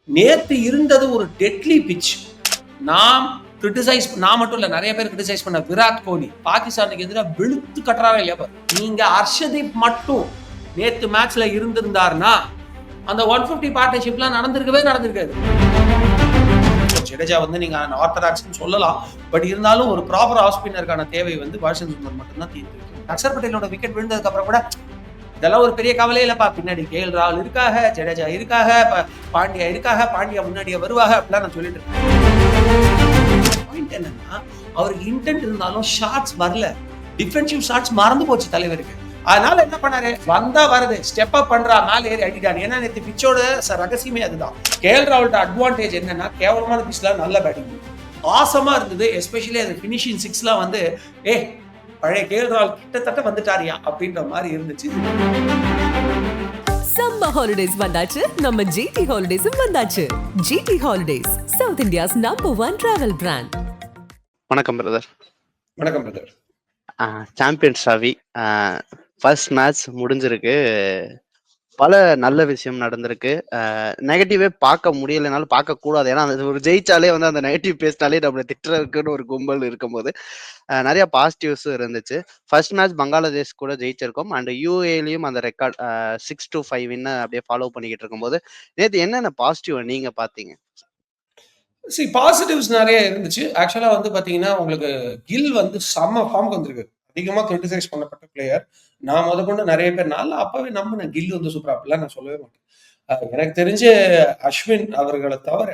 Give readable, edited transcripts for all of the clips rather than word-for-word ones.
நேத்து இருந்தது ஒரு டெட்லி பிச். நான் மட்டும் இல்ல, நிறைய பேர் கிரிட்டிசைஸ் பண்ண விராட் கோலி பாகிஸ்தானுக்கு எதிராக வெளுத்து கட்டுறாவே இல்லையா? நீங்க ஹர்ஷதீப் மட்டும் நேத்து மேட்ச்ல இருந்திருந்தாருன்னா அந்த 150 பார்ட்னர்ஷிப்லாம் நடந்திருக்காது. ஜடேஜா வந்து நீங்க ஆர்த்தடாக்ஸ்னு சொல்லலாம், பட் இருந்தாலும் ஒரு ப்ராப்பர் ஆஃப் ஸ்பின்னருக்கான தேவை வந்து வாஷிங்டன் சுந்தர் மட்டும்தான் தீர்த்து. அக்ஷர் பட்டேலோட விக்கெட் விழுந்ததுக்கு அப்புறம் கூட இதெல்லாம் ஒரு பெரிய கவலையே இல்லப்பா, பின்னாடி கேஎல் ராகுல் இருக்காக, ஜடேஜா இருக்காக, பாண்டியா இருக்காக, பாண்டியா முன்னாடியே வருவாங்க அப்படிலாம் நான் சொல்லிட்டு இருக்கேன். பாயிண்ட் என்னன்னா, அவருக்கு இன்டென்ட் இருந்தாலும் ஷாட்ஸ் வரல, டிஃபென்சிவ் ஷாட்ஸ் மறந்து போச்சு தலைவருக்கு. அதனால என்ன பண்ணாரு, வந்தா வருது, ஸ்டெப் அப் பண்றா, மேல ஏறி அடிட்டாரு. ஏன்னா நேற்று பிச்சோட ரகசியமே அதுதான். கேஎல் ராகுலோட அட்வான்டேஜ் என்னன்னா, கேவலமான பிச்ல நல்ல பேட்டிங் ஆசமா இருந்தது. எஸ்பெஷலி அந்த பினிஷிங் சிக்ஸ்லாம் வந்து பழைய கேஎல் ராகுல் கிட்டத்தட்ட வந்துட்டாரியா அப்படின்ற மாதிரி இருந்துச்சு. சம்மர் ஹாலிடேஸ் வந்தாச்சு, நம்ம ஜிடி ஹாலிடேஸும் வந்தாச்சு. GT holidays, south India's #1 travel brand. வணக்கம் பிரதர். வணக்கம் brother. Champions Trophy first match முடிஞ்சிருக்கு. பல நல்ல விஷயம் நடந்திருக்கு. நெகட்டிவே பார்க்க முடியலைனாலும் பார்க்க கூடாது. ஏன்னா அது ஒரு ஜெயிச்சாலே வந்து அந்த நெகட்டிவ் பேசினாலே நம்மளை திட்டுறதுக்குன்னு ஒரு கும்பல் இருக்கும்போது நிறைய பாசிட்டிவ்ஸும் இருந்துச்சு. ஃபர்ஸ்ட் மேட்ச் பங்களாதேஷ் கூட ஜெயிச்சிருக்கோம். அண்ட் யூஏலையும் அந்த ரெக்கார்ட் 6-5 அப்படியே ஃபாலோ பண்ணிக்கிட்டு இருக்கும்போது நேற்று என்னென்ன பாசிட்டிவ் நீங்க பார்த்தீங்க? பாசிட்டிவ்ஸ் நிறைய இருந்துச்சு. ஆக்சுவலா வந்து பாத்தீங்கன்னா, உங்களுக்கு கில் வந்து செம்ம ஃபார்ம் வந்திருக்கு. அதிகமா கிரிட்டிசைஸ் பண்ணப்பட்ட பிளேயர். நான் முதற்கொண்டு நிறைய பேர் நான் அப்பவே நம்பினேன் கில் வந்து சூப்பரா, அப்படிலாம் நான் சொல்லவே மாட்டேன். எனக்கு தெரிஞ்ச அஸ்வின் அவர்களை தவிர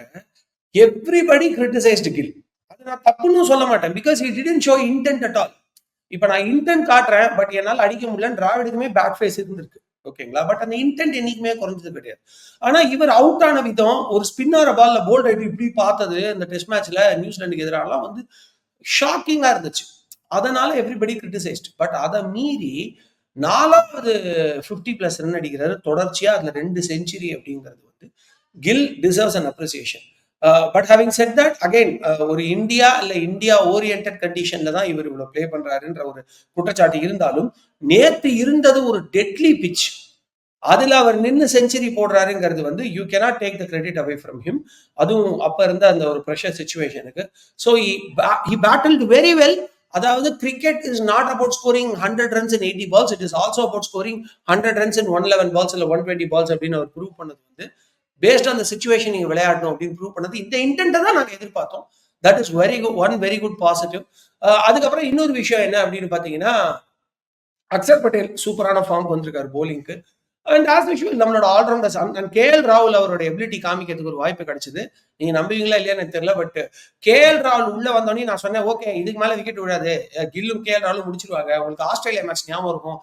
எவ்ரிபடி கிரிட்டிசைஸ்டு கில். அது நான் தப்புன்னு சொல்ல மாட்டேன், because he didn't show intend at all. இப்ப நான் இன்டென்ட் காட்டுறேன், பட் என்னால் அடிக்க முடியலன்னு டிராவிடுக்குமே பேக் ஃபேஸ் இருந்திருக்கு. ஓகேங்களா? பட் அந்த இன்டென்ட் என்னைக்குமே குறைஞ்சது கிடையாது. ஆனா இவர் அவுட் ஆன விதம், ஒரு ஸ்பின்னர் பால்ல போல்ட் ஆயிட்டு இப்படி பார்த்தது இந்த டெஸ்ட் மேட்ச்ல நியூசிலாந்துக்கு எதிராக வந்து ஷாக்கிங்கா இருந்துச்சு. அதனால எவ்ரிபடி கிரிட்டிசைஸ்ட். பட் அதை மீறி 4வது 50+ ரன் அடிக்கிறாரு தொடர்ச்சியா, அதுல 2 செஞ்சுரி அப்படிங்கிறது வந்து Gill deserves an appreciation. But having said that, again ஒரு இந்தியா ஓரியன்டட் கண்டிஷன்ல தான் இவர் இவ்வளவு பிளே பண்றாருன்ற ஒரு குற்றச்சாட்டு இருந்தாலும், நேத்து இருந்தது ஒரு டெட்லி பிச். அதுல அவர் நின்று செஞ்சுரி போடுறாருங்கிறது வந்து you cannot take the credit away from him. அதுவும் அப்ப இருந்த அந்த ஒரு ப்ரெஷர் சிச்சுவேஷனுக்கு. So he battled very well. அதாவது cricket is not about scoring 100 runs in 80 balls. It is also about scoring 100 runs in 111 balls இல்ல 120 balls அப்படின்னு அவர் prove பண்ணது வந்து பேஸ்ட் ஆன் த சிச்சுவேஷன் நீங்க விளையாடணும் அப்படின்னு ப்ரூவ் பண்ணது. இந்த இன்டென்ட்டை தான் நாங்கள் எதிர்பார்த்தோம். That is very good positive. அதுக்கப்புறம் இன்னொரு விஷயம் என்ன அப்படின்னு பாத்தீங்கன்னா, அக்ஷர் பட்டேல் சூப்பரான ஃபார்ம் வந்திருக்காரு போலிங்க்கு. அண்ட் ஆஸ் யூஷுவல் நம்மளோட ஆல்ரவுண்டர்ஸ் அண்ட் கேஎல் ராகுல் அவரோட எபிலிட்டி காமிக்கிறதுக்கு ஒரு வாய்ப்பு கிடைச்சது. நீங்க நம்புவீங்களா இல்லையான்னு எனக்கு தெரியல, பட் கேஎல் ராகுல் உள்ள வந்தோடனே நான் சொன்னேன், ஓகே இதுக்கு மேல விக்கெட் விடாது, கில்லும் கேஎல் ராகுலும் முடிச்சிருவாங்க. உங்களுக்கு ஆஸ்திரேலியா மேட்ச் ஞாபகம் இருக்கும்,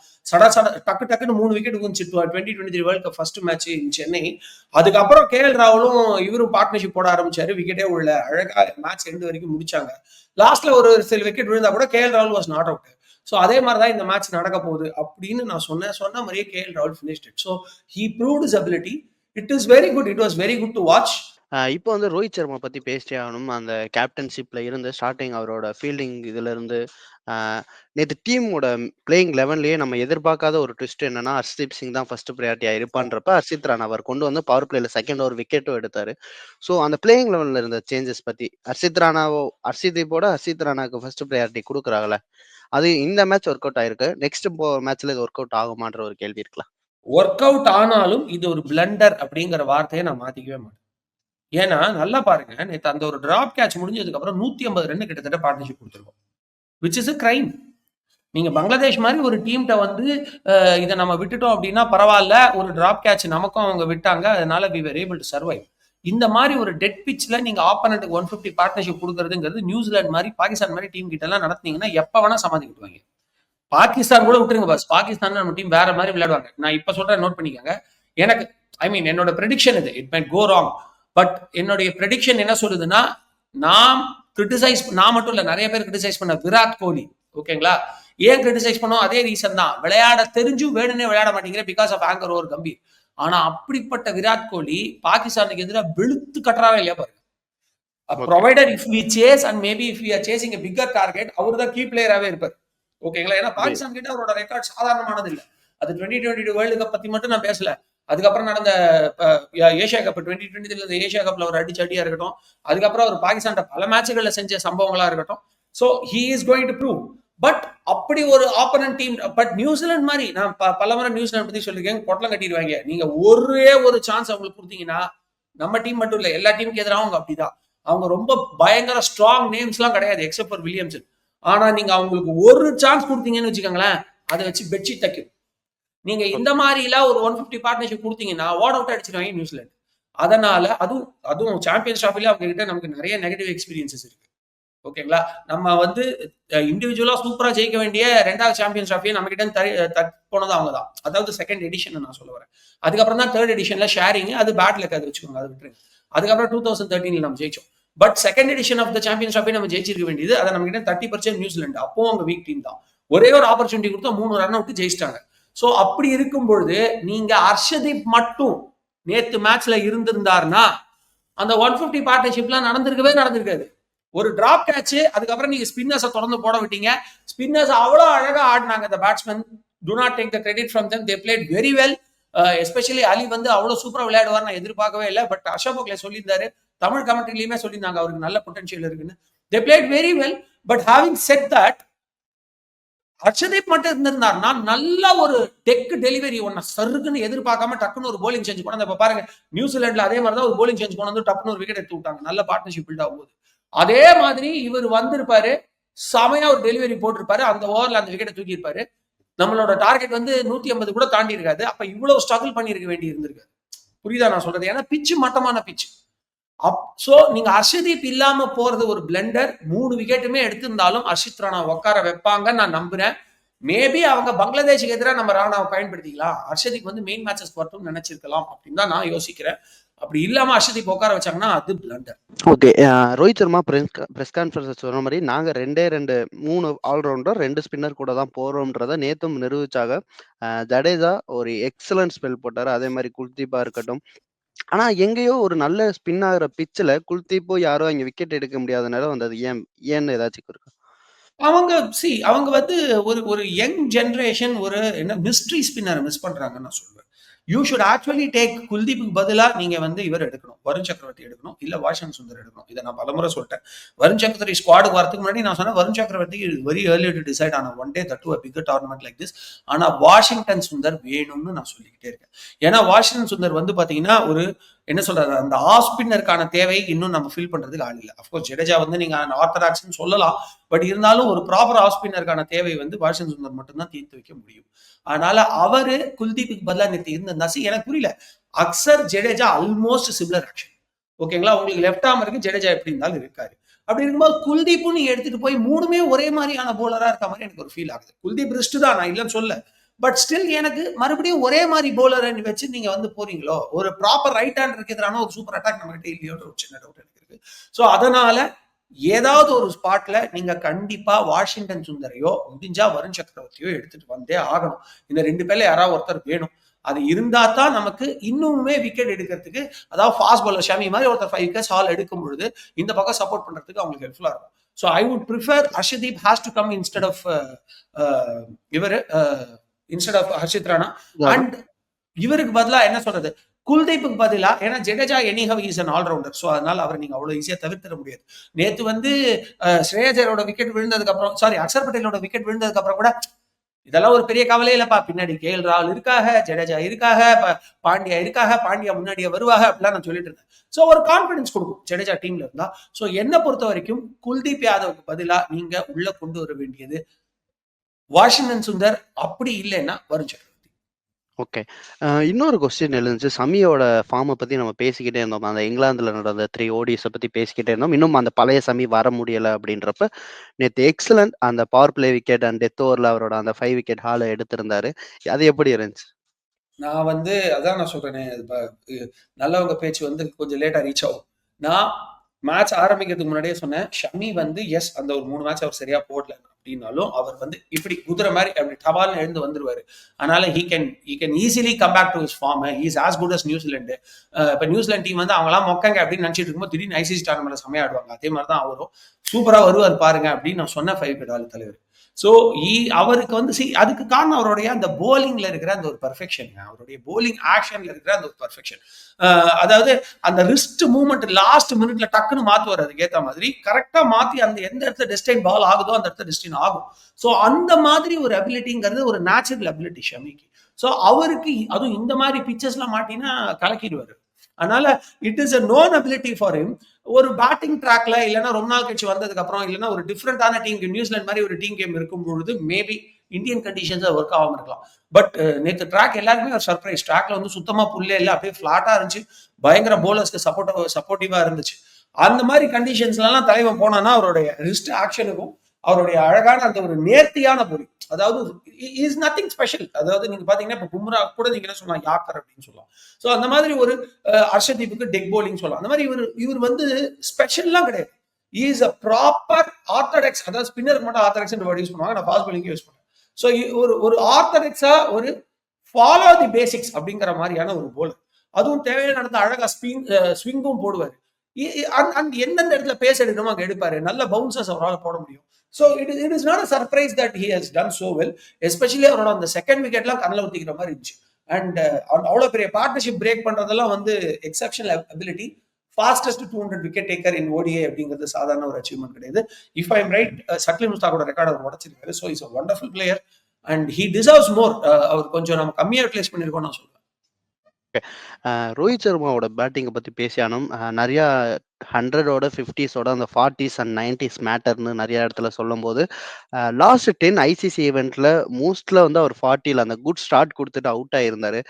டக்குன்னு 3 விக்கெட் குதிச்சு 2023 world cup first match in Chennai. அதுக்கப்புறம் கேஎல் ராகுலும் இவரும் பார்ட்னர்ஷிப் போட ஆரம்பிச்சாரு, விக்கெட்டே உள்ள அழகா மேட்ச் எண்டு வரைக்கும் முடிச்சாங்க. லாஸ்ட்ல ஒரு சில விக்கெட் விழுந்தா கூட கேஎல் ராகுல் வாஸ் நாட் அவுட். ஸோ அதே மாதிரி தான் இந்த மேட்ச் நடக்க போகுது அப்படின்னு நான் சொன்ன மாதிரியே கேஎல் ராகுல் finished it. So he proved his ability. It was very good to watch. இப்போ வந்து ரோஹித் சர்மா பத்தி பேசிட்டே ஆகணும். அந்த கேப்டன்ஷிப்ல இருந்து ஸ்டார்டிங் அவரோட ஃபீல்டிங் இதுல இருந்து நேற்று டீமோட பிளேயிங் 11லயே நம்ம எதிர்பார்க்காத ஒரு ட்விஸ்ட் என்னன்னா, ஹர்ஷ்தீப் சிங் தான் ஃபர்ஸ்ட் ப்ரையாரிட்டியா இருப்பான்றப்ப ஹர்ஷித் ராணா அவர் கொண்டு வந்து பவர் பிளேல செகண்ட் ஓவர் விக்கெட்டும் எடுத்தாரு. ஸோ அந்த பிளேயிங் 11ல இருந்த சேஞ்சஸ் பத்தி, ஹர்ஷித் ராணாக்கு ஃபர்ஸ்ட் ப்ரையாரிட்டி கொடுக்குறாங்கல்ல, அது இந்த மேட்ச் ஒர்க் அவுட் ஆயிருக்கு. நெக்ஸ்ட் மேட்ச்ல இது ஒர்க் அவுட் ஆகுமான்ற ஒரு கேள்வி இருக்கலாம். ஒர்க் அவுட் ஆனாலும் இது ஒரு பிளண்டர் அப்படிங்கிற வார்த்தையை நான் மாத்திக்கவே மாட்டேன். ஏன்னா நல்லா பாருங்க, நேற்று அந்த ஒரு டிராப் கேட்ச் முடிஞ்சதுக்கு அப்புறம் 150 ரன் கிட்டத்தட்ட பார்ட்னர்ஷிப் கொடுத்துருக்கோம், விச் இஸ் அ கிரைம். நீங்க பங்களாதேஷ் மாதிரி ஒரு டீம்கிட்ட வந்து இதை நம்ம விட்டுட்டோம் அப்படின்னா பரவாயில்ல, ஒரு டிராப் கேட்ச் நமக்கும் அவங்க விட்டாங்க, அதனால we were able to survive. இந்த மாதிரி ஒரு டெட் பிச்ல நீங்க ஆப்பனண்ட்டுக்கு 150 பார்ட்னர்ஷிப் கொடுக்கறதுங்கிறது நியூசிலாந்து மாதிரி பாகிஸ்தான் மாதிரி டீம் கிட்ட எல்லாம் நடத்தினீங்கன்னா எப்ப வேணா சமாளிக்கிட்டுவாங்க. பாகிஸ்தான் கூட விட்டுருங்க பாஸ், பாகிஸ்தான் நம்ம டீம் வேற மாதிரி விளையாடுவாங்க. நான் இப்ப சொல்றேன், நோட் பண்ணிக்கோங்க. எனக்கு என்னோட ப்ரெடிக்ஷன் இது, it might go wrong, but என்னுடைய ப்ரெடிக்ஷன் என்ன சொல்லுதுன்னா, நான் மட்டும் இல்ல, நிறைய பேர் கிரிட்டிசைஸ் பண்ண விராட் கோலி. ஓகேங்களா? ஏன் கிரிட்டிசைஸ் பண்ணோம்? அதே ரீசன் தான். விளையாட தெரிஞ்சும் வேணும்னே விளையாட மாட்டேங்கிற, because of anger over Gambhir. ஆனா அப்படிப்பட்ட விராட் கோலி பாகிஸ்தானுக்கு எதிராக வெளுத்து கட்டுறாவே இல்லையா பாருங்க. Provider if we chase and maybe if we are chasing a bigger target, அவர் தான் கீ பிளேயராகவே இருப்பார். ஓகேங்களா? ஏன்னா பாகிஸ்தான் கிட்ட அவரோட ரெக்கார்ட் சாதாரணமானது இல்லை. அது 2022 வேர்ல்டு கப் பத்தி மட்டும் நான் பேசல, அதுக்கப்புறம் நடந்த ஏஷியா கப் 2023 ஏஷியா கப்ல ஒரு அடிச்சடியா இருக்கட்டும், அதுக்கப்புறம் அவர் பாகிஸ்தான் பல மேட்சுகள்ல செஞ்ச சம்பவங்களா இருக்கட்டும். So he is going to prove. But அப்படி ஒரு ஆப்பனன்ட் டீம், பட் நியூசிலாந்து மாதிரி நான் பல முறை நியூசிலாந்து பத்தி சொல்லியிருக்கேன், பொட்டலம் கட்டிடுவாங்க. நீங்க ஒரே ஒரு சான்ஸ் அவங்களுக்கு கொடுத்தீங்கன்னா, நம்ம டீம் மட்டும் இல்ல எல்லா டீமுக்கு எதிராக அவங்க அப்படிதான். அவங்க ரொம்ப பயங்கர ஸ்ட்ராங் நேம்ஸ் எல்லாம் கிடையாது எக்ஸப்ட் ஃபார் வில்லியம்சன். ஆனா நீங்க அவங்களுக்கு ஒரு சான்ஸ் கொடுத்தீங்கன்னு வச்சுக்கோங்களேன், அதை வச்சு பெட்ஷீட் தைக்கும். நீங்க இந்த மாதிரி எல்லாம் ஒரு 150 பார்ட்னர்ஷிப் கொடுத்தீங்கன்னா வாட் அவுட் அடிச்சிருவாங்க நியூசிலாந்து. அதனால அதுவும் சாம்பியன்ஸ் டிராஃபில அவங்க கிட்ட நமக்கு நிறைய நெகட்டிவ் எக்ஸ்பீரியன்சஸ் இருக்கு. ஓகேங்களா, நம்ம வந்து இண்டிவிஜுவலா சூப்பரா ஜெயிக்க வேண்டிய 2வது சாம்பியன்ஸ் டிராஃபியை நம்ம கிட்ட போனது அவங்க தான். அதாவது செகண்ட் எடிஷன் நான் சொல்ல வரேன். அதுக்கப்புறம் தான் 3rd எடிஷன்ல ஷேரிங், அது பேட்ல அதை வச்சுக்கோங்க, அதை விட்டுருங்க. அதுக்கப்புறம் 2013 நம்ம ஜெயிச்சோம். But second edition of the Champions Trophy நம்ம ஜெயிச்சிருக்க வேண்டியது, அதை நம்ம கிட்ட 30% நியூசிலாந்து. அப்போ அவங்க வீக் டீம் தான். ஒரே ஒரு ஆப்பர்ச்சுனிட்டி கொடுத்தா 3 ரன் அவுட் ஜெயிச்சிட்டாங்க. சோ அப்படி இருக்கும் பொழுது நீங்க ஹர்ஷதீப் மட்டும் நேத்து மேட்ச்ல இருந்திருந்தாருன்னா அந்த 150 பார்ட்னர்ஷிப்லாம் நடந்திருக்காது. ஒரு டிராப் கேட்ச், அதுக்கப்புறம் நீங்க ஸ்பின்னர்ஸை தொடர்ந்து போட விட்டீங்க. ஸ்பின்னர்ஸ் அவ்வளவு அழகா ஆடினாங்க. the batsmen do not take the credit from them, they played very well. Especially Ali வந்து அவ்வளவு சூப்பரா விளையாடுவார் நான் எதிர்பார்க்கவே இல்லை. பட் அஷப் கோக்லே சொல்லியிருந்தாரு, தமிழ் கமெண்ட்ரிலயுமே சொல்லியிருந்தாங்க அவருக்கு நல்ல பொட்டன்ஷியல் இருக்குன்னு. they played very well. But having said that, Harshdeep மட்டும் இருந்திருந்தாருன்னா நல்ல ஒரு டெக் டெலிவரி ஒன்னு சருக்குன்னு எதிர்பார்க்காம டக்குன்னு ஒரு போலிங் சேஞ்ச் பண்ண. இப்ப பாருங்க நியூசிலாந்துல அதே மாதிரி தான் ஒரு போலிங் சேஞ்ச் கொண்டு வந்து டக்குன்னு ஒரு விக்கெட் எடுத்து விட்டாங்க. நல்ல பார்ட்னர்ஷிப் பில்ட் ஆகும் போது அதே மாதிரி இவர் வந்திருப்பாரு, செமையா ஒரு டெலிவரி போட்டிருப்பாரு, அந்த ஓவர்ல அந்த விக்கெட்டை தூக்கி இருப்பாரு. நம்மளோட டார்கெட் வந்து 150 கூட தாண்டி இருக்காது. அப்ப இவ்வளவு ஸ்ட்ரகிள் பண்ணிருக்க வேண்டி இருந்திருக்காது. புரியுதா நான் சொல்றது? ஏன்னா பிச்சு மட்டமான பிச்சு. சோ நீங்க ஹர்ஷதீப் இல்லாம போறது ஒரு பிளண்டர். 3 விக்கெட்டுமே எடுத்திருந்தாலும் ஹர்ஷித் ராணா உட்கார வைப்பாங்க நான் நம்புறேன். மேபி அவங்க பங்களாதேஷுக்கு எதிராக நம்ம ராணாவை பயன்படுத்திக்கலாம், ஹர்ஷதீப் வந்து மெயின் மேட்சஸ் வரட்டும் நினைச்சிருக்கலாம் அப்படின்னு தான் நான் யோசிக்கிறேன். அப்படி இல்லாம ஹர்ஷதீப் உட்கார வச்சாங்கன்னா அது blunder. Okay, Rohit Sharma press conference சொன்ன மாதிரி நாங்க 3 ஆல்ரவுண்டர் 2 ஸ்பின்னர் கூட தான் போறோம்ன்றத நேத்தும் நிரூபிச்சாங்க. ஜடேஜா ஒரு எக்ஸலன்ட் ஸ்பெல் போட்டாரு, அதே மாதிரி குல்தீப்பா இருக்கட்டும். ஆனா எங்கேயோ ஒரு நல்ல ஸ்பின் ஆகிற பிச்சில் குல்தீப்போ யாரோ அங்க விக்கெட் எடுக்க முடியாத நேரம் வந்தது. ஏன்னு ஏதாச்சும் இருக்கு? அவங்க வந்து ஒரு யங் ஜெனரேஷன் ஒரு என்ன மிஸ்ட்ரி ஸ்பின்னர் மிஸ் பண்றாங்கன்னு நான் சொல்லுவேன். யூ ஷுட் ஆக்சுவலி டேக் குல்தீப்புக்கு பதிலா நீங்க வந்து இவர் எடுக்கணும், வருண் சக்கரவர்த்தி எடுக்கணும், இல்ல வாஷிங்டன் சுந்தர் எடுக்கணும். இதை நான் பலமுறை சொல்லிட்டேன். வருண் சக்கரவர்த்தி ஸ்குவாடுக்கு வரதுக்கு முன்னாடி நான் சொன்னேன், வருண் சக்கரவர்த்தி வெரி ஏர்லி டு டிசைட் ஆன one day that to a bigger tournament like this. ஆனா வாஷிங்டன் சுந்தர் வேணும்னு நான் சொல்லிக்கிட்டே இருக்கேன். ஏன்னா வாஷிங்டன் சுந்தர் வந்து பாத்தீங்கன்னா ஒரு என்ன சொல்றாரு, அந்த ஆஃப் ஸ்பின்னருக்கான தேவை இன்னும் நம்ம ஃபில் பண்றதுக்கு ஆள் இல்லை. அப்கோர்ஸ் ஜடேஜா வந்து நீங்க ஆர்த்தடாக்ஸ்ன்னு சொல்லலாம், பட் இருந்தாலும் ஒரு ப்ராப்பர் ஆஃப் ஸ்பின்னருக்கான தேவை வந்து வாஷிங்டன் சுந்தர் மட்டும்தான் தீர்த்து வைக்க முடியும். அதனால அவரு குல்தீப்புக்கு பதிலா நேற்று இருந்த நசி எனக்கு புரியல. Axar Jadeja almost similar action. ஓகேங்களா, உங்களுக்கு லெஃப்ட் ஆர்ம் இருக்கு, ஜடேஜா எப்படி இருந்தாலும் இருக்காரு. அப்படி இருக்கும்போது குல்தீப்பும் நீங்க எடுத்துட்டு போய் 3மே ஒரே மாதிரியான போலரா இருக்க மாதிரி எனக்கு ஒரு ஃபீல் ஆகுது. குல்தீப் ரிஸ்ட் தான், நான் இல்லைன்னு சொல்ல, பட் ஸ்டில் எனக்கு மறுபடியும் ஒரே மாதிரி போலரை வச்சு நீங்க வந்து போறீங்களோ, ஒரு ப்ராப்பர் ரைட் ஹேண்டருக்கு எதிரான ஒரு சூப்பர் அட்டாக் நம்ம கிட்ட இல்லையோ ஒரு சின்ன டவுட் எனக்கு இருக்கு. ஸோ அதனால ஏதாவது ஒரு ஸ்பாட்ல நீங்க கண்டிப்பா வாஷிங்டன் சுந்தரையோ முடிஞ்சா வருண் சக்கரவர்த்தியோ எடுத்துட்டு வந்தே ஆகணும். இந்த 2 பேர்ல யாராவது ஒருத்தர் வேணும். அது இருந்தா தான் நமக்கு இன்னுமே விக்கெட் எடுக்கிறதுக்கு, அதாவது ஃபாஸ்ட் பாலர் ஷமி மாதிரி ஒருத்தர் 5 விக்கெட்ஸ் ஆல் எடுக்கும் பொழுது இந்த பக்கம் சப்போர்ட் பண்றதுக்கு அவங்களுக்கு ஹெல்ப்ஃபுல்லா இருக்கும். So I would prefer Harshdeep has to come instead of Harshit Rana. And இவருக்கு பதிலா என்ன சொல்றது, குல்தீப்புக்கு பதிலா, ஏன்னா Jadeja anyhow is an allrounder. So அதனால அவர் நீங்க அவ்வளவு ஈஸியா தவிர்த்திட முடியாது. நேத்து வந்து ஸ்ரேயஸரோட விக்கெட் விழுந்ததுக்கு அப்புறம், சாரி அக்சர் பட்டேலோட விக்கெட் விழுந்ததுக்கு அப்புறம் கூட இதெல்லாம் ஒரு பெரிய கவலையே இல்லப்பா, பின்னாடி கேஎல் ராகுல் இருக்காக, ஜடேஜா இருக்காக, பாண்டியா இருக்காக, பாண்டியா முன்னாடியே வருவாங்க அப்படிலாம் நான் சொல்லிட்டு இருந்தேன். ஸோ ஒரு கான்பிடன்ஸ் கொடுக்கும் ஜடேஜா டீம்ல இருந்தா. ஸோ என்ன பொறுத்த வரைக்கும் குல்தீப் யாதவுக்கு பதிலா நீங்க உள்ள கொண்டு வர வேண்டியது வாஷிங்டன் சுந்தர், அப்படி இல்லைன்னா வருண் சக்கரவர்த்தி. ஓகே, இன்னொரு கொஸ்டின் எழுந்துச்சு. சமியோட ஃபார்மை பத்தி நம்ம பேசிக்கிட்டே இருந்தோம். அந்த இங்கிலாந்துல நடந்த 3 ODIs பத்தி பேசிக்கிட்டே இருந்தோம். இன்னும் அந்த பழைய சமி வர முடியல அப்படின்றப்ப நேற்று எக்ஸலன்ட் அந்த power play wicket and death ஓவர்ல அவரோட அந்த 5 விக்கெட் ஹால எடுத்திருந்தாரு. அது எப்படி இருந்துச்சு? நான் வந்து அதான் நான் சொல்றேனே, நல்லவங்க பேச்சு வந்து கொஞ்சம் லேட்டா ரீச் ஆகும். நான் மேட்ச் ஆரம்பிக்கிறதுக்கு முன்னாடியே சொன்னேன், ஷமி வந்து எஸ் அந்த ஒரு 3 மேட்ச் அவர் சரியா போடல அப்படின்னாலும் அவர் வந்து இப்படி குதிரை மாதிரி அப்படி டபால்னு எழுந்து வந்துருவாரு. அதனால he can easily come back to his form. He is as good as New Zealand. இப்ப நியூசிலாந்து டீம் வந்து அவங்களாம் மொக்கங்க அப்படின்னு நினைச்சிட்டு இருக்கும்போது திடீர்னு ஐசிசி டோர்னமெண்ட்ல செமையா ஆடுவாங்க. அதே மாதிரி தான் அவரும் சூப்பரா வருவார் பாருங்க அப்படின்னு நான் சொன்ன 5 விக்கெட் ஆள் தலைவர். ஸோ அவருக்கு வந்து அதுக்கு காரணம் அவருடைய அந்த போலிங்ல இருக்கிற அந்த ஒரு பெர்ஃபெக்ஷன், அவருடைய போலிங் ஆக்ஷன்ல இருக்கிற அந்த ஒரு பெர்ஃபெக்ஷன். அதாவது அந்த ரிஸ்ட் மூவ்மெண்ட் லாஸ்ட் மினிட்ல டக்குன்னு மாத்துவார், அதுக்கு ஏற்ற மாதிரி கரெக்டா மாத்தி அந்த எந்த இடத்துல டெஸ்டைன் பால் ஆகுதோ அந்த இடத்துல டெஸ்டைன் ஆகும். ஸோ அந்த மாதிரி ஒரு அபிலிட்டிங்கிறது ஒரு நேச்சுரல் அபிலிட்டி ஷமிக்கு. ஸோ அவருக்கு அதுவும் இந்த மாதிரி பிக்சர்ஸ்லாம் மாட்டினா கலக்கிடுவாரு. அதனால it is a known ability for him. ஒரு பேட்டிங் ட்ராக்ல இல்லைன்னா ரொம்ப நாள் கழிச்சு வந்ததுக்கு அப்புறம் இல்லைன்னா ஒரு டிஃப்ரெண்டான டீம் கேம், நியூசிலாந்து மாதிரி ஒரு டீம் கேம் இருக்கும் பொழுது மேபி இந்தியன் கண்டிஷன்ஸ் ஒர்க் ஆகாம இருக்கலாம். பட் நேற்று ட்ராக் எல்லாருமே ஒரு சர்ப்ரைஸ். ட்ராக்ல வந்து சுத்தமா புல்லே இல்லை, அப்படியே ஃபிளாட்டா இருந்துச்சு, பயங்கர போலர்ஸ்க்கு சப்போர்ட்டிவா இருந்துச்சு. அந்த மாதிரி கண்டிஷன்ஸ்ல எல்லாம் தலைவன் போனான்னா அவருடைய ரிஸ்ட் ஆக்ஷனுக்கும் அவருடைய அழகான அந்த ஒரு நேர்த்தியான போலி, அதாவது இஸ் நத்திங் ஸ்பெஷல். அதாவது நீங்க பாத்தீங்கன்னா இப்ப பும்ரா கூட நீங்க என்ன சொல்லலாம், யாக்கர் அப்படின்னு சொல்லலாம். ஸோ அந்த மாதிரி ஒரு அர்ஷதீப்புக்கு டெக் போலிங் சொல்லலாம். அந்த மாதிரி இவர் வந்து ஸ்பெஷல்லாம் கிடையாது. இஸ் அ ப்ராப்பர் ஆர்த்தடாக்ஸ், அதாவது ஸ்பின்னர் மட்டும் ஆர்த்தடாக்ஸ் வேர்ட் யூஸ் பண்ணுவாங்க, நான் ஃபாஸ்ட் போலிங் யூஸ் பண்ணுவேன். ஸோ ஒரு ஆர்த்தடாக்ஸா ஒரு ஃபாலோ தி பேசிக்ஸ் அப்படிங்கிற மாதிரியான ஒரு போலர். அதுவும் தேவையான இடத்துல அழகா ஸ்விங்கும் போடுவாரு. எந்தெந்த இடத்துல பேச எடுக்கணுமோ அங்கே எடுப்பாரு. நல்ல பவுன்சர்ஸ் அவரால் போட முடியும். So it is not a surprise that he has done so well. Especially அவரோட அந்த செகண்ட் விக்கெட்லாம் கண்ணில் ஊற்றிக்கிற மாதிரி இருந்துச்சு. அண்ட் அவ்வளோ பெரிய பார்ட்னர்ஷிப் பிரேக் பண்றதெல்லாம் வந்து exceptional ability. Fastest 200 wicket taker in ODI அப்படிங்கிறது சாதாரண ஒரு அச்சீவ்மெண்ட் கிடையாது. If I am right, Saqlain முஸ்தாகோட ரெக்கார்ட் அவர் உடச்சிருக்காரு. So is a wonderful player and he deserves more. அவர் கொஞ்சம் நம்ம கம்மியாக யூட்டிலைஸ் பண்ணியிருக்கோம் நான் சொல்லுவேன். ரோஹித் சர்மாவோட பேட்டிங்கை பற்றி பேசியானும் நிறையா 100ஓட 50ஸோட அந்த 40s அண்ட் 90s மேட்டர்னு நிறைய இடத்துல சொல்லும் போது லாஸ்ட் 10 ஐசிசி ஈவெண்ட்ல மோஸ்ட்ல வந்து அவர் 40ல் அந்த குட் ஸ்டார்ட் கொடுத்துட்டு அவுட் ஆயிருந்தாரு.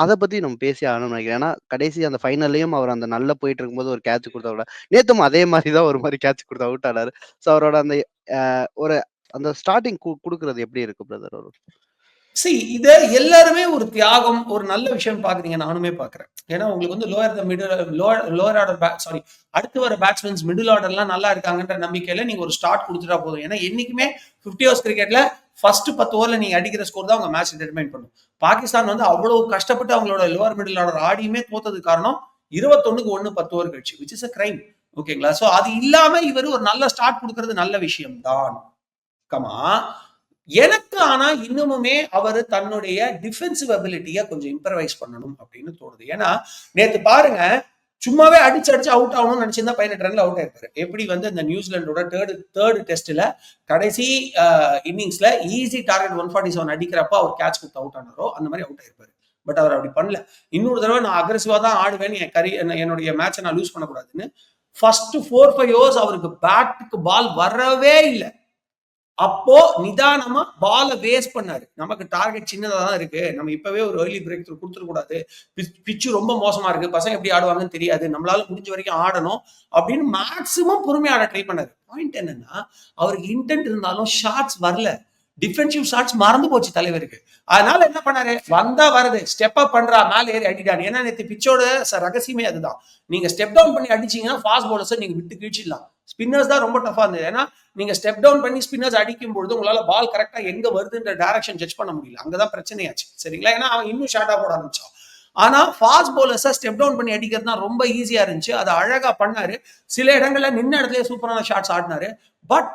அதை பத்தி நம்ம பேசி ஆகணும்னு நினைக்கிறேன். ஏன்னா கடைசி அந்த ஃபைனல்லையும் அவர் அந்த நல்லா போயிட்டு இருக்கும்போது ஒரு கேட்ச் கொடுத்த விட நேத்தும் அதே மாதிரி தான் ஒரு மாதிரி கேட்ச் கொடுத்து அவுட் ஆனாரு. ஸோ அவரோட அந்த ஒரு அந்த ஸ்டார்டிங் கொடுக்கறது எப்படி இருக்கு பிரதர்? அவர் இத எல்லாருமே ஒரு தியாகம், ஒரு நல்ல விஷயம் பாக்குறீங்க, நானுமே பாக்குறேன். ஏன்னா உங்களுக்கு வந்து லோயர் ஆர்டர் சாரி அடுத்து வர பேட்ஸ்மேன்ஸ் மிடில் ஆர்டர்லாம் நல்லா இருக்காங்கன்ற நம்பிக்கையில நீங்க ஒரு ஸ்டார்ட் கொடுத்துட்டா போதும். ஏன்னா என்னைக்குமே 50 ஓவர்ஸ் கிரிக்கெட்ல ஃபர்ஸ்ட் 10 ஓவர்ல நீங்க அடிக்கிற ஸ்கோர் தான் உங்க மேட்ச் டிட்டர்மைன் பண்ணும். பாகிஸ்தான் வந்து அவ்வளவு கஷ்டப்பட்டு அவங்களோட லோவர் மிடில் ஆர்டர் ஆடியுமே தோத்தது காரணம் 21க்கு 1 10 ஓவர் கழிச்சு, விச் இஸ் அ கிரைம். ஓகேங்களா? சோ அது இல்லாம இவர் ஒரு நல்ல ஸ்டார்ட் கொடுக்கறது நல்ல விஷயம் தான். கமா எனக்கு ஆனா இன்னமுமே அவர் தன்னுடைய டிஃபென்சிவ் அபிலிட்டியை கொஞ்சம் இம்ப்ரவைஸ் பண்ணணும் அப்படின்னு தோணுது. ஏன்னா நேத்து பாருங்க, சும்மாவே அடிச்சு அவுட் ஆகணும்னு நினைச்சிருந்தா 18 ரன்ல அவுட் ஆயிருப்பாரு. எப்படி வந்து இந்த நியூசிலாண்டோட தேர்டு டெஸ்ட்ல கடைசி இன்னிங்ஸ்ல ஈஸி டார்கெட் 147 அடிக்கிறப்ப அவர் கேட்ச் கொடுத்து அவுட் ஆனாரோ அந்த மாதிரி அவுட் ஆயிருப்பாரு. பட் அவர் அப்படி பண்ணல. இன்னொரு தடவை நான் அக்ரெசிவா தான் ஆடுவேன், என்னுடைய மேட்சை நான் லூஸ் பண்ணக்கூடாதுன்னு ஃபர்ஸ்ட் 4-5 ஓவர்ஸ் அவருக்கு பேட்டுக்கு பால் வரவே இல்லை. அப்போ நிதானமா பால வேஸ்ட் பண்ணாரு. நமக்கு டார்கெட் சின்னதா தான் இருக்கு, நம்ம இப்பவே ஒரு ஏர்லி பிரேக் த்ரூ கொடுத்துட கூடாது, பிச்சு ரொம்ப மோசமா இருக்கு, பசங்க எப்படி ஆடுவாங்கன்னு தெரியாது, நம்மளால முடிஞ்ச வரைக்கும் ஆடணும் அப்படின்னு மேக்சிமம் பொறுமையா ஆட ட்ரை பண்ணாரு. பாயிண்ட் என்னன்னா, அவருக்கு இன்டென்ட் இருந்தாலும் ஷாட்ஸ் வரல, டிஃபென்சிவ் ஷாட்ஸ் மறந்து போச்சு தலைவருக்கு. அதனால என்ன பண்ணாரு, வந்தா வருது, ஸ்டெப் அப் பண்றா, மேல ஏறி அடிட்டாரு. ஏன்னா நேற்று பிச்சோட ரகசியமே அதுதான். நீங்க ஸ்டெப் டவுன் பண்ணி அடிச்சீங்கன்னா ஃபாஸ்ட் பவுலர்ஸை நீங்க விட்டு கீழ்ச்சிடலாம். ஸ்பின்னர்ஸ் தான் ரொம்ப டஃபா இருந்தது. ஏன்னா நீங்க ஸ்டெப் டவுன் பண்ணி ஸ்பின்னர்ஸ் அடிக்கும் பொழுது உங்களால பால் கரெக்டா எங்க வருதுன்ற டைரக்ஷன் ஜட்ஜ் பண்ண முடியல. அங்கதான் பிரச்சனையாச்சு. சரிங்களா? ஏன்னா அவன் இன்னும் ஷார்ட்டா போட ஆரம்பிச்சான். ஆனா ஃபாஸ்ட் பவுலர்ஸை ஸ்டெப் டவுன் பண்ணி அடிக்கிறது தான் ரொம்ப ஈஸியா இருந்துச்சு. அதை அழகா பண்ணாரு. சில இடங்கள்ல நின்ன இடத்துல சூப்பரான ஷாட்ஸ் ஆடினாரு. பட்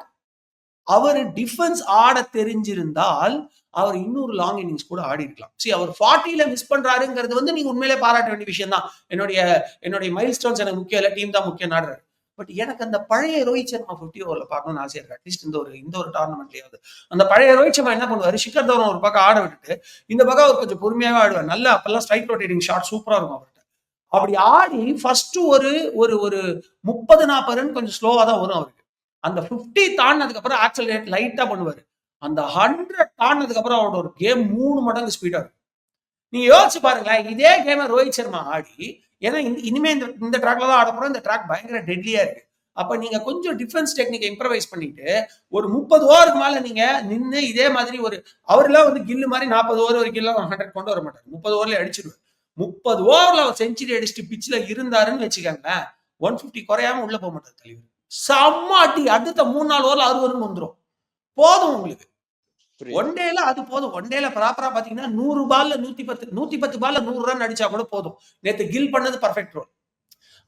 அவர் டிஃபென்ஸ் ஆட தெரிஞ்சிருந்தால் அவர் இன்னொரு லாங் இன்னிங்ஸ் கூட ஆடி இருக்கலாம். அவர் 40ல மிஸ் பண்றாருங்கிறது வந்து நீங்க உண்மையிலே பாராட்ட வேண்டிய விஷயம் தான். என்னுடைய மைல் ஸ்டோன்ஸ் எனக்கு முக்கியம் இல்ல, டீம் தான் முக்கியம் நாடுறாரு. பட் எனக்கு அந்த பழைய ரோஹித் சர்மா 50 ஓவர்ல பார்க்கணும்னு ஆசையா இருக்கு. அட்லீஸ்ட் இந்த ஒரு டோர்னமெண்ட்லயாவது அந்த பழைய ரோஹித் சர்மா என்ன பண்ணுவாரு, சிக்கர் தவன் ஒரு பக்கம் ஆட விட்டுட்டு இந்த பக்கம் அவர் கொஞ்சம் பொறுமையாவே ஆடுவார். நல்லா அப்பெல்லாம் ஸ்ட்ரைக் ரொட்டேட்டிங் ஷாட் சூப்பரா இருக்கும் அவர்கிட்ட. அப்படி ஆடி ஃபர்ஸ்ட் ஒரு 30-40 ரன் கொஞ்சம் ஸ்லோவா தான் வரும் அவருக்கு. அந்த 50 தாண்டினதுக்கு அப்புறம் ஆக்சலரேட் லைட்டா பண்ணுவாரு. அந்த 100 தாண்டினதுக்கு அப்புறம் அவரோட ஒரு கேம் 3 மடங்கு ஸ்பீடா இருக்கும். நீங்க யோசிச்சு பாருங்களேன், இதே கேம ரோஹித் சர்மா ஆடி, ஏன்னா இனிமே இந்த ட்ராக்ல தான் ஆட போறோம், இந்த ட்ராக் பயங்கர டெட்லியா இருக்கு. அப்ப நீங்க கொஞ்சம் டிஃபென்ஸ் டெக்னிக்கை இம்ப்ரவைஸ் பண்ணிட்டு ஒரு 30 ஓவருக்கு மேல நீங்க நின்று இதே மாதிரி அவரெல்லாம் வந்து கில்லு மாதிரி 40 ஓவர் வரைக்கும் எல்லாம் 100 கொண்டு வர மாட்டாரு. 30 ஓவர்ல அடிச்சிருவாரு. 30 ஓவர்ல அவர் செஞ்சுரி அடிச்சுட்டு பிச்சில் இருந்தாருன்னு வச்சுக்கோங்களேன், 150 குறையாம உள்ள போக மாட்டார் தலைவர். செம்ம அடி. அடுத்த 3-4 ஓவர்ல 60 ரன் வந்துடும். போதும் உங்களுக்கு. ஒன் டேல அது போதும். ஒன் டேல ப்ராப்பரா பாத்தீங்கன்னா 100 பால்ல 110 பால்ல 100 ரன் அடிச்சா கூட போதும். நேத்து கில் பண்ணது பர்ஃபெக்ட் ரோல்.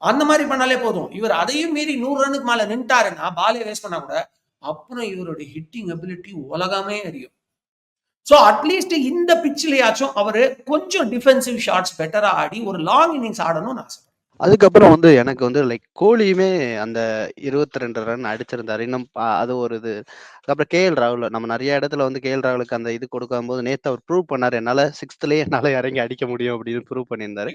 அந்த மாதிரி பண்ணாலே போதும். இவர் அதையும் மீறி 100 ரன்னுக்கு மேல நின்ட்டாருன்னா பாலே வேஸ்ட் பண்ணா கூட அப்புறம் இவருடைய ஹிட்டிங் எபிலிட்டி உலகமே அறியும். சோ அட்லீஸ்ட் இந்த பிட்ச்லயாச்சும் அவரு கொஞ்சம் டிஃபென்சிவ் ஷாட்ஸ் பெட்டரா ஆடி ஒரு லாங் இன்னிங்ஸ் ஆடணும்னு ஆசை. அதுக்கப்புறம் வந்து எனக்கு வந்து லைக் கோலியுமே அந்த 22 ரன் அடிச்சிருந்தாரு. இன்னும் அது ஒரு இது. அதுக்கப்புறம் கேஎல் ராகுல் நம்ம நிறைய இடத்துல வந்து கேஎல் ராகுலுக்கு அந்த இது கொடுக்கும்போது நேத்து அவர் ப்ரூவ் பண்ணாரு. என்னால 6த்லயே என்னால இறங்கி அடிக்க முடியும் அப்படின்னு ப்ரூவ் பண்ணியிருந்தாரு.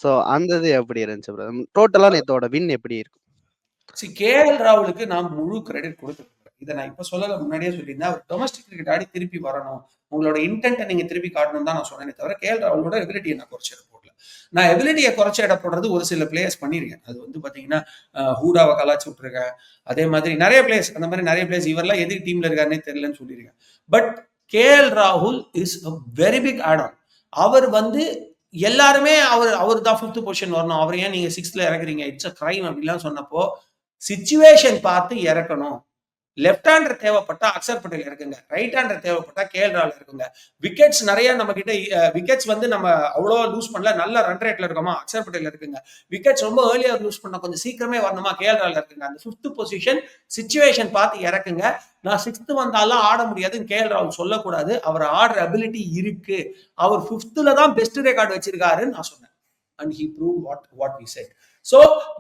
ஸோ அந்த இது எப்படி இருந்துச்சு ப்ரோ? டோட்டலா நேத்தோட வின் எப்படி இருக்கும்? கேஎல் ராகுலுக்கு நான் முழு கிரெடிட் கொடுத்துருக்கேன். இதை நான் இப்ப சொல்லல, முன்னாடியே சொல்லியிருந்தேன். அவர் டொமஸ்டிக் கிரிக்கெட் ஆடி திருப்பி வரணும், உங்களோட இன்டென்ட்டை நீங்க திருப்பி காட்டணும் தான் நான் சொன்னேனே தவிர கேஎல் ராகுலோட எபிலிட்டியை நான் குறைச்சி இட போடல. நான் எபிலிட்டியை குறைச்சி இட போடுறது ஒரு சில பிளேயர்ஸ் பண்ணியிருக்கேன். அது வந்து பாத்தீங்கன்னா ஹூடாவை கலாச்சி விட்டுருக்கேன். அதே மாதிரி நிறைய பிளேயர்ஸ், அந்த மாதிரி நிறைய பிளேயர்ஸ் இவரெல்லாம் எதுக்கு டீம்ல இருக்காருன்னே தெரியலன்னு சொல்லியிருக்கேன். பட் கேஎல் ராகுல் is a very big add on. அவர் வந்து எல்லாருமே அவர் தான் 5th பொசிஷன் வரணும், அவர் ஏன் நீங்க 6th இறக்குறீங்க, இட்ஸ் அ கிரைம் அப்படிலாம் சொன்னப்போ சிச்சுவேஷன் பார்த்து இறக்கணும். லெஃப்ட் ஹேண்டர் தேவைப்பட்டா அக்சர் பட்டேல் இருக்குங்க, ரைட் ஹேண்டர் தேவைப்பட்டா கேஎல் ராகுல் இருக்குங்க. விக்கெட்ஸ் நிறைய நம்ம கிட்ட விக்கெட்ஸ் வந்து நம்ம அவ்வளோ லூஸ் பண்ணல, நல்ல ரன் ரேட்ல இருக்கோமா, அக்சர் பட்டேல் இருக்குங்க. விக்கெட்ஸ் ரொம்ப ஏர்லியா லூஸ் பண்ண கொஞ்சம் சீக்கிரமே வரணுமா, கேஎல் ராகுல் இருக்குங்க. அந்த 5th பொசிஷன் சிச்சுவேஷன் பார்த்து இறக்குங்க. நான் 6th வந்தாலும் ஆட முடியாதுன்னு கேஎல் ராகுல் சொல்லக்கூடாது. அவர் ஆடுற அபிலிட்டி இருக்கு, அவர் 5th தான் பெஸ்ட் ரெக்கார்டு வச்சிருக்காருன்னு நான் சொன்னேன். And he proved what we said. So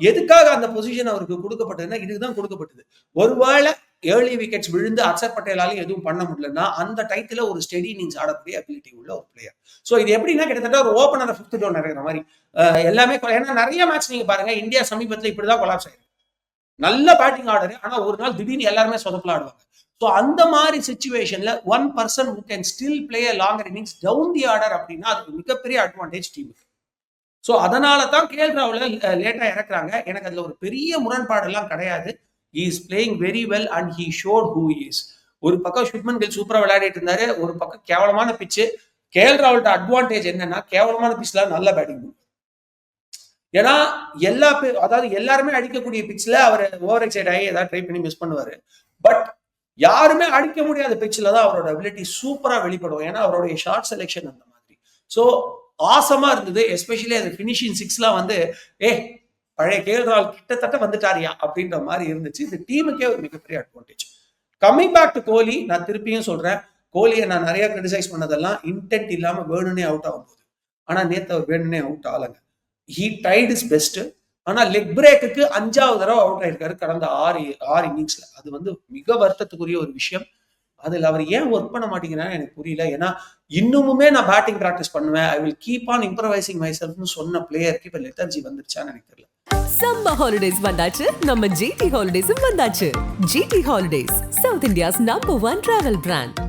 எதுக்காக அந்த பொசிஷன் அவருக்கு கொடுக்கப்பட்டதுன்னா இதுதான் கொடுக்கப்பட்டது. ஒருவேளை ஏர்லி விக்கெட்ஸ் விழுந்து அக்சர் பட்டேலாலையும் எதுவும் பண்ண முடியலன்னா அந்த டைத்துல ஒரு ஸ்டெடி இன்னிங்ஸ் ஆடக்கூடிய அபிலிட்டி உள்ள ஒரு பிளேயர். சோ இது எப்படின்னா கிட்டத்தட்ட ஒரு ஓபனர் 5th டவுன் இருக்கிற மாதிரி எல்லாமே. ஏன்னா நிறைய மேட்ச் நீங்க பாருங்க, இந்தியா சமீபத்துல இப்படிதான் கொலாப்ஸ் ஆயிருக்கு. நல்ல பேட்டிங் ஆர்டர், ஆனா ஒரு நாள் திடீர்னு எல்லாருமே சொதப்பல ஆடுவாங்க. சோ அந்த மாதிரி சிச்சுவேஷன்ல one person who can still play a longer innings down the order அப்படின்னா அதுக்கு மிகப்பெரிய அட்வான்டேஜ் டீமுக்கு. சோ அதனால தான் கேஎல் ராகுல லேட்டா இறக்குறாங்க. எனக்கு அதுல ஒரு பெரிய முரண்பாடு எல்லாம் கிடையாது. he is playing very well and he showed who he is. ஒரு பக்கம் சுப்மன் கில் சூப்பரா விளையாடிட்டு இருந்தாரு, ஒரு பக்கம் கேவலமான பிச்சு. கேஎல் ராகுல்ட அட்வான்டேஜ் என்னன்னா கேவலமான பிச்ல நல்ல பேட்டிங். ஏன்னா அதாவது எல்லாருமே அடிக்கக்கூடிய பிச்ல அவர் ஓவர் எக்ஸைட் ஆகி ஏதாவது ட்ரை பண்ணி மிஸ் பண்ணுவாரு. பட் யாருமே அடிக்க முடியாத பிச்ல தான் அவரோட அபிலிட்டி சூப்பரா வெளிப்படும். ஏன்னா அவருடைய ஷார்ட் செலெக்ஷன் அந்த மாதிரி. சோ ஆசமா இருந்தது. எஸ்பெஷலி அது பினிஷிங் 6லாம் வந்து பழைய கேஎல் ராகுல் கிட்டத்தட்ட வந்துட்டாரியா அப்படின்ற மாதிரி இருந்துச்சு. இது டீமுக்கே ஒரு மிகப்பெரிய அட்வான்டேஜ். கம்மிங் பேக் டு கோலி, நான் திருப்பியும் சொல்றேன், கோலியை நான் நிறைய கிரிட்டிசைஸ் பண்ணதெல்லாம் இன்டென்ட் இல்லாம வேணும்னே அவுட் ஆகும் போது. ஆனா நேத்து அவர் வேணும்னே அவுட் ஆகலங்க. He tried is best. ஆனா லெக் பிரேக்குக்கு 5வது தடவை அவுட் ஆயிருக்காரு கடந்த 6 இன்னிங்ஸ்ல. அது வந்து மிக வருத்தத்துக்குரிய ஒரு விஷயம். அதுல அவர் ஏன் ஒர்க் பண்ண மாட்டேங்கிறான்னு எனக்கு புரியல. ஏன்னா இன்னுமுமே நான் பேட்டிங் பிராக்டிஸ் பண்ணுவேன், I will keep on improvising my செல்ஃப்னு சொன்ன பிளேயருக்கு இப்ப லெத்தர்ஜி வந்துருச்சான்னு எனக்கு தெரியல. சம்மர் ஹாலிடேஸ் வந்தாச்சு, நம்ம ஜிடி ஹாலிடேஸும் வந்தாச்சு. GT holidays, south India's number 1 travel brand.